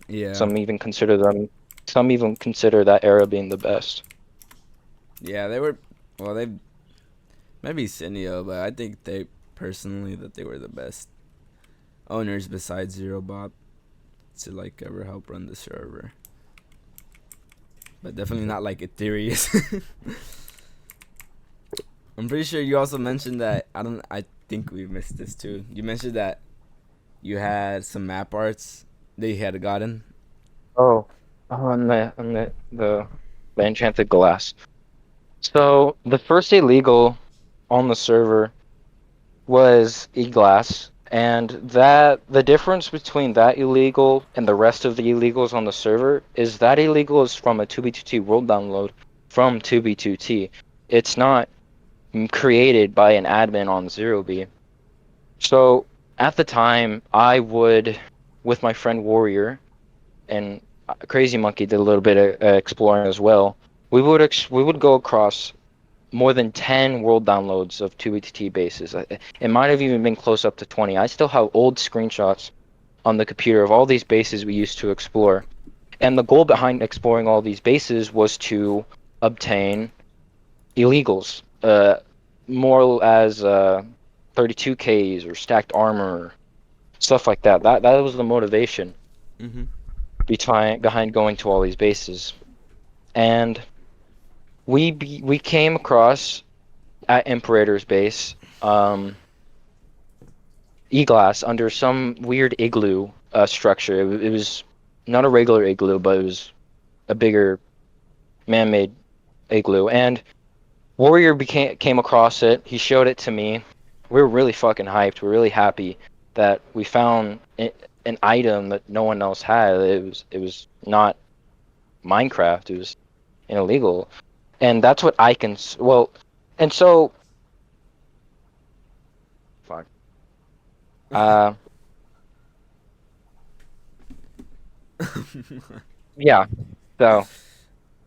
A: Yeah,
B: Some even consider them. Some even consider that era being the best.
A: yeah, they were. Well, they maybe Cineo, but I think they personally that they were the best owners besides Zero Bob to like ever help run the server. But definitely not like Ethereus. I'm pretty sure you also mentioned that I don't. I think we missed this too. You mentioned that you had some map arts that you had gotten.
B: Oh, on the enchanted glass. So the first illegal on the server was e-glass, and that the difference between that illegal and the rest of the illegals on the server is that illegal is from a 2b2t world download from 2b2t. It's not created by an admin on 0b. So at the time, I would, with my friend Warrior and Crazy Monkey did a little bit of exploring as well. We would go across more than 10 world downloads of 2BTT bases. It might have even been close up to 20. I still have old screenshots on the computer of all these bases we used to explore. And the goal behind exploring all these bases was to obtain illegals, more as 32Ks or stacked armor, stuff like that. That was the motivation
A: Mm-hmm.
B: behind going to all these bases. And we came across at Imperator's base, E-glass under some weird igloo structure. It was not a regular igloo, but it was a bigger man-made igloo. And Warrior came across it. He showed it to me. We were really fucking hyped. We are really happy that we found an item that no one else had. It was not Minecraft. It was illegal, and that's what I can. Well, and so fuck. Uh, yeah. So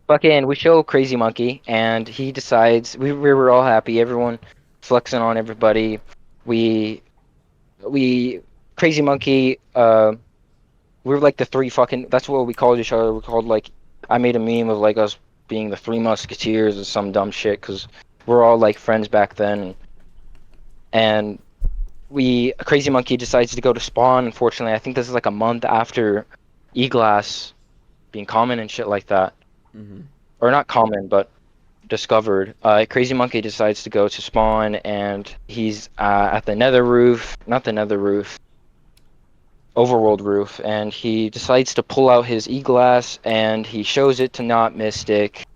B: fucking, we show Crazy Monkey, and he decides we were all happy, everyone flexing on everybody. We we Crazy Monkey, we were like the three fucking. That's what we called each other. We called like I made a meme of like us being the Three Musketeers or some dumb shit because we're all like friends back then, and we Crazy Monkey decides to go to spawn. Unfortunately, I think this is like a month after E-glass being common and shit like that,
A: Mm-hmm.
B: or not common, but discovered. Crazy Monkey decides to go to spawn, and he's at the Nether roof, not the Nether roof, Overworld roof, and he decides to pull out his E-glass, and he shows it to Not Mystic.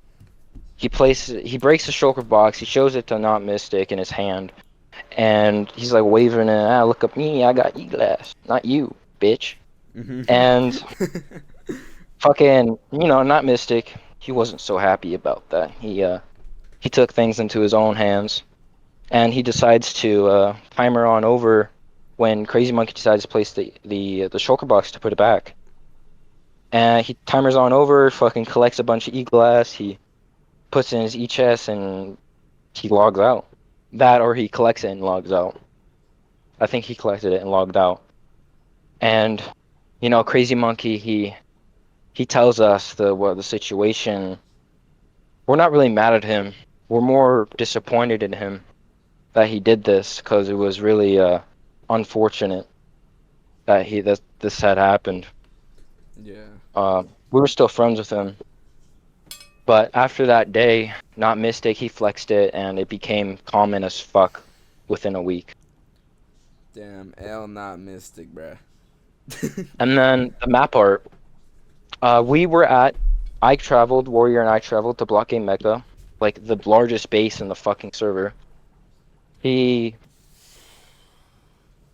B: He breaks the shulker box. He shows it to Not Mystic in his hand, and he's like waving it. Look at me! I got E-glass, not you, bitch. And
A: Mm-hmm.
B: fucking, Not Mystic. He wasn't so happy about that. He took things into his own hands, and he decides to timer on over when Crazy Monkey decides to place the shulker box to put it back. And he timers on over, fucking collects a bunch of E-glass, he puts it in his E-chest, and he logs out. That or he collects it and logs out. I think he collected it and logged out. And Crazy Monkey, he tells us the situation. We're not really mad at him. We're more disappointed in him that he did this because it was really unfortunate that this had happened.
A: Yeah.
B: We were still friends with him, but after that day, not Mystic, he flexed it and it became common as fuck within a week.
A: Damn, L not Mystic, bruh.
B: And then the map art, we were at I traveled, Warrior and I traveled to Block Game Mecca, like the largest base in the fucking server. He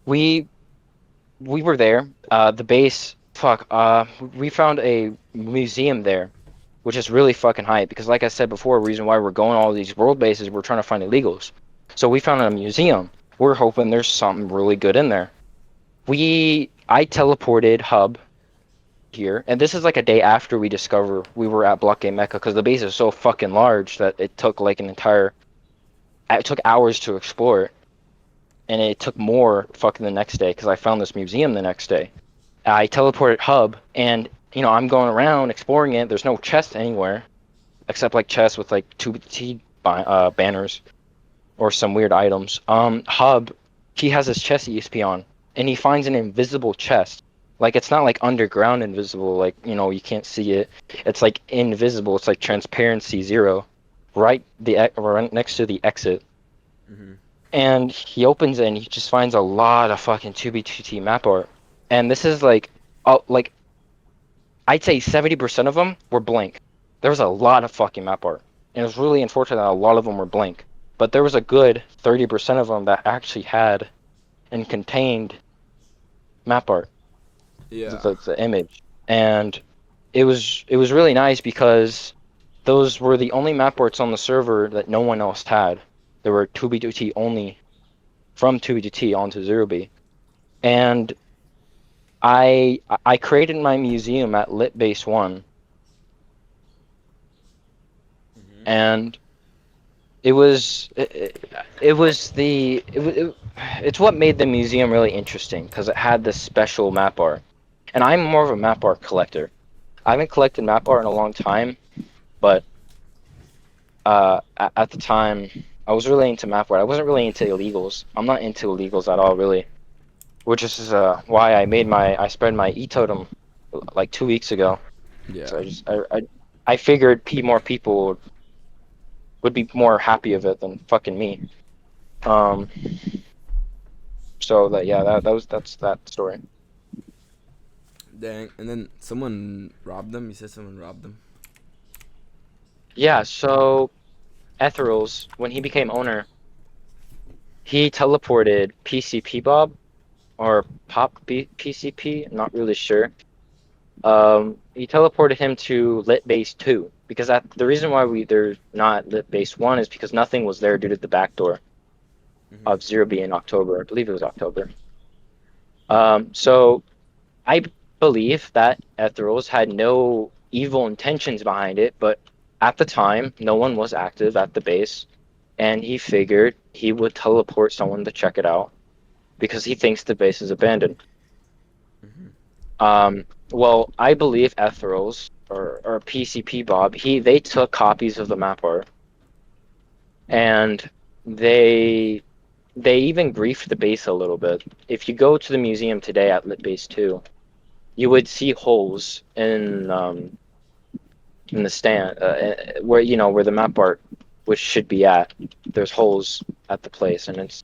B: we we were there. The base, fuck. We found a museum there, which is really fucking hype because, like I said before, the reason why we're going all these world bases, we're trying to find illegals. So we found a museum. We're hoping there's something really good in there. I teleported Hub here, and this is like a day after we were at Block Game Mecca because the base is so fucking large that it took like it took hours to explore it, and it took more fucking the next day because I found this museum the next day. I teleported Hub, and I'm going around exploring it. There's no chest anywhere except like chests with like two T banners or some weird items. Hub, he has his chest ESP on, and he finds an invisible chest. Like it's not like underground invisible, like you can't see it. It's like invisible. It's like transparency zero, right next to the exit.
A: Mm-hmm.
B: And he opens it and he just finds a lot of fucking 2B2T map art. And this is like I'd say 70% of them were blank. There was a lot of fucking map art. And it was really unfortunate that a lot of them were blank. But there was a good 30% of them that actually had and contained map art,
A: Yeah.
B: the image. And it was really nice because those were the only map arts on the server that no one else had. There were 2B2T only from 2B2T onto 0B. And I created my museum at Lit Base 1,
A: Mm-hmm.
B: and it's what made the museum really interesting because it had this special map art. And I'm more of a map art collector. I haven't collected map art in a long time, but at the time I was really into map art. I wasn't really into illegals. I'm not into illegals at all, really. Which is why I spread my e totem like 2 weeks ago. So
A: Yeah.
B: I figured more people would be more happy of it than fucking me. Um, so that yeah, that's that story.
A: Dang. And then someone robbed them. You said someone robbed them.
B: Yeah, so Ethereals, when he became owner, he teleported PCP Bob or PCP, I'm not really sure. He teleported him to Lit Base 2 because the reason why they're not Lit Base 1 is because nothing was there due to the backdoor
A: Mm-hmm.
B: of Zero B in October. I believe it was October. So I believe that Ethereals had no evil intentions behind it, but at the time, no one was active at the base, and he figured he would teleport someone to check it out because he thinks the base is abandoned.
A: Mm-hmm.
B: Well, I believe Ethereals or PCP Bob, they took copies of the map art and they they even griefed the base a little bit. If you go to the museum today at Lit Base 2, you would see holes in the stand where where the map art which should be at. There's holes at the place, and it's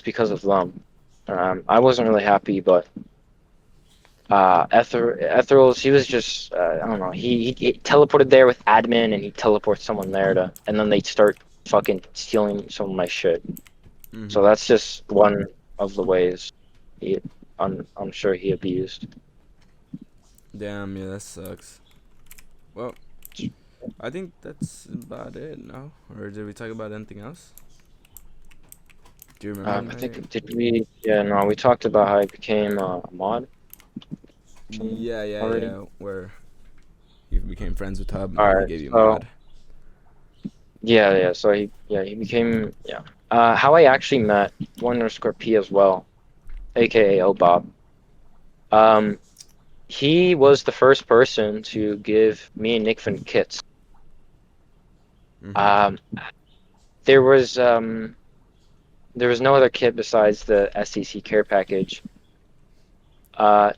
B: because of them. I wasn't really happy, but Ethereals, he was just I don't know. He teleported there with admin, and he teleports someone there and then they start fucking stealing some of my shit. So
A: Mm-hmm.
B: that's just one of the ways he I'm sure he abused.
A: Damn. Yeah, that sucks. Well, I think that's about it. No, or did we talk about anything else? Do you remember
B: I
A: anything?
B: think did we? Yeah, no, we talked about how he became a mod or something
A: Yeah, yeah,
B: already.
A: yeah. Where you became friends with Hub and
B: All
A: then he
B: right,
A: gave you a
B: so
A: mod.
B: yeah. So he became yeah. How I actually met one underscore P as well, aka Bob. he was the first person to give me and Nick Finn kits.
A: Mhm.
B: Um, there was there was no other kit besides the STC care package.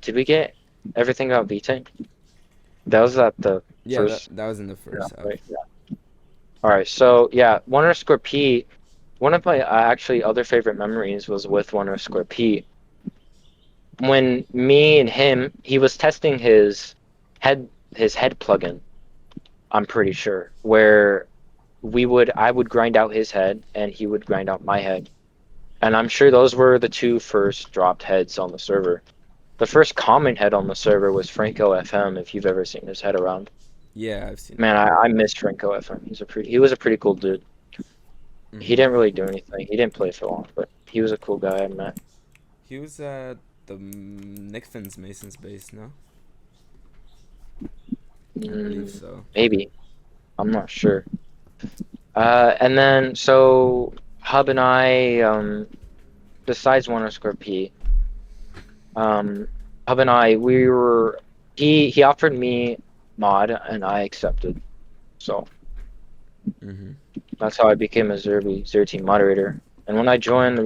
B: Did we get everything about V-Tank? That was at the
A: Yeah, that
B: first.
A: that was in the
B: Yeah,
A: first half.
B: right. Yeah. All right. So yeah, 1_P. One of my actually other favorite memories was with 1_P. When me and him, he was testing head his head plugin. I'm pretty sure where I would grind out his head and he would grind out my head. And I'm sure those were the two first dropped heads on the server. The first common head on the server was Franco FM, if you've ever seen his head around.
A: Yeah, I've seen it
B: Man,
A: around.
B: I miss Franco FM. He was a pretty cool dude. He
A: Mhm.
B: didn't really do anything. He didn't play for long, but he was a cool guy I met.
A: He was at the Nick Finn's Mason's base, no? I believe
B: Mm,
A: so.
B: maybe. I'm not sure. And then so Hub and I, besides 1_P, um, Hub and I, we were he offered me mod and I accepted. So
A: Mhm.
B: that's how I became a Zero Team moderator. And when I joined,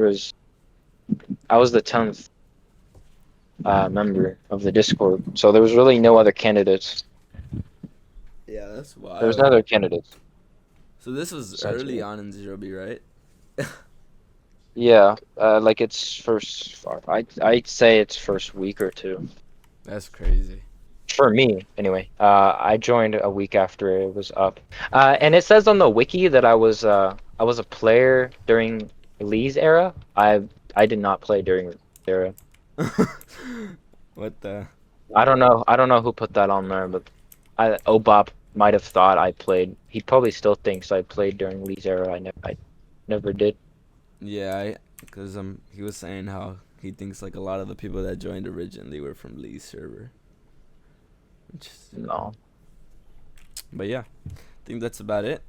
B: I was the 10th member of the Discord. So there was really no other candidates.
A: Yeah, that's
B: There was no
A: wild.
B: other candidates
A: So this was
B: besides
A: early
B: me.
A: on in Zero B, right?
B: Yeah, like it's first. I'd say it's first week or two.
A: That's crazy.
B: For me, anyway. I joined a week after it was up. And it says on the wiki that I was a player during Lee's era. I did not play during Lee's era.
A: What the?
B: I don't know who put that on there, but Obop might have thought I played. He probably still thinks I played during Lee's era. I never did.
A: Yeah, because he was saying how he thinks like a lot of the people that joined originally were from Lee's server. Which is,
B: No,
A: but yeah, I think that's about it.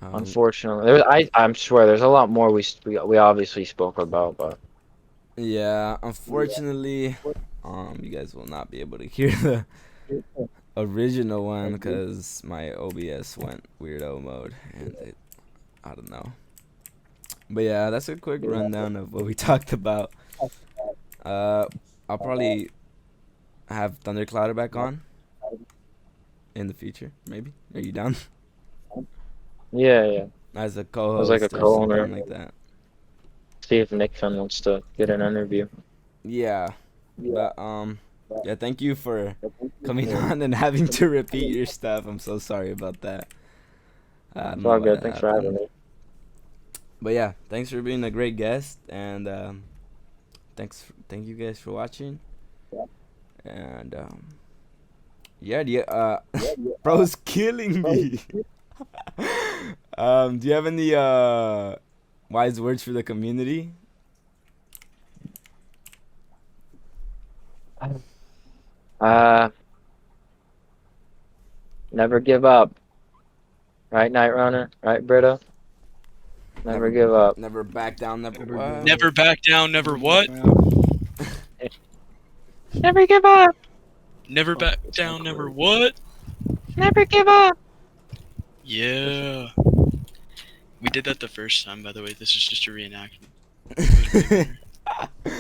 A: Um,
B: unfortunately. I'm swear there's a lot more we obviously spoke about, but
A: yeah, unfortunately, you guys will not be able to hear the original one because my OBS went weirdo mode and I don't know. But yeah, that's a quick rundown of what we talked about. Uh, I'll probably have Thunderclouder back on in the future. Maybe. Are you down?
B: yeah, yeah.
A: As a
B: As like a
A: co-host or
B: co-owner.
A: something like that.
B: See if Nick Finn wants to get an interview.
A: Yeah, but yeah. Thank you for coming
B: Yeah,
A: on and having to repeat your stuff. I'm so sorry about that. I
B: it's
A: don't know
B: all
A: why
B: good.
A: that
B: Thanks for having
A: happened.
B: me.
A: But yeah, thanks for being a great guest, and thank you guys for watching. And yeah, bro's killing me. Do you have any wise words for the community?
B: Uh, Never give up. Right, Night Runner? Right, Britta? Never
A: Never,
B: give up.
A: never back down. Never
C: Never give
A: what?
C: up.
D: Never back down, never
C: Never give
D: what?
C: up.
B: Never give up.
D: Never
C: Fuck,
D: back
C: that's not
D: down, never
C: correct.
D: what?
B: Never give up.
D: Yeah. We did that the first time, by the way. This is just a reenactment. It was way better.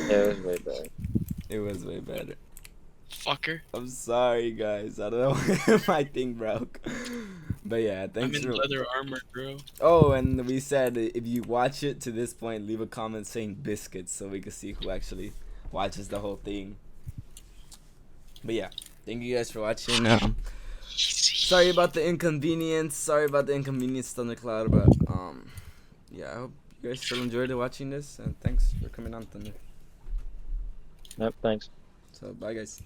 B: Yeah, it was way better.
A: It was way better.
D: Fucker.
A: I'm sorry, guys. I don't know. My thing broke. But yeah,
D: I'm
A: thanks
D: in
A: for.
D: leather armor, bro.
A: Oh, and we said if you watch it to this point, leave a comment saying biscuits so we can see who actually watches the whole thing. But yeah, thank you guys for watching. Sorry about the inconvenience. Sorry about the inconvenience, Thundercloud. But yeah, I hope you guys still enjoyed watching this, and thanks for coming on, Thunder.
B: Yep, thanks.
A: So bye, guys.